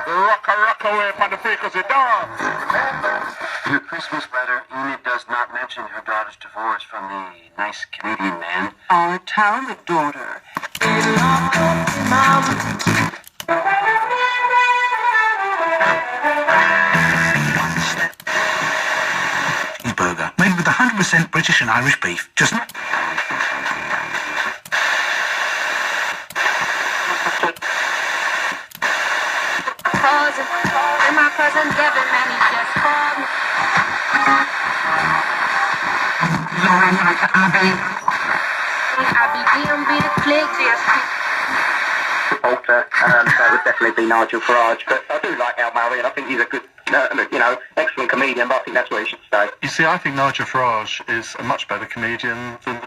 Rock away from the frequency dog. Your Christmas letter, Enid does not mention her daughter's divorce from the nice Canadian man. Our talented daughter. Burger made with 100% British and Irish beef. Just not. And my cousin Devin, man, he just called me. I'll be DMV click Alter, that would definitely be Nigel Farage, but I do like Al Murray and I think he's a good, excellent comedian, but I think that's where he should stay. You see, I think Nigel Farage is a much better comedian than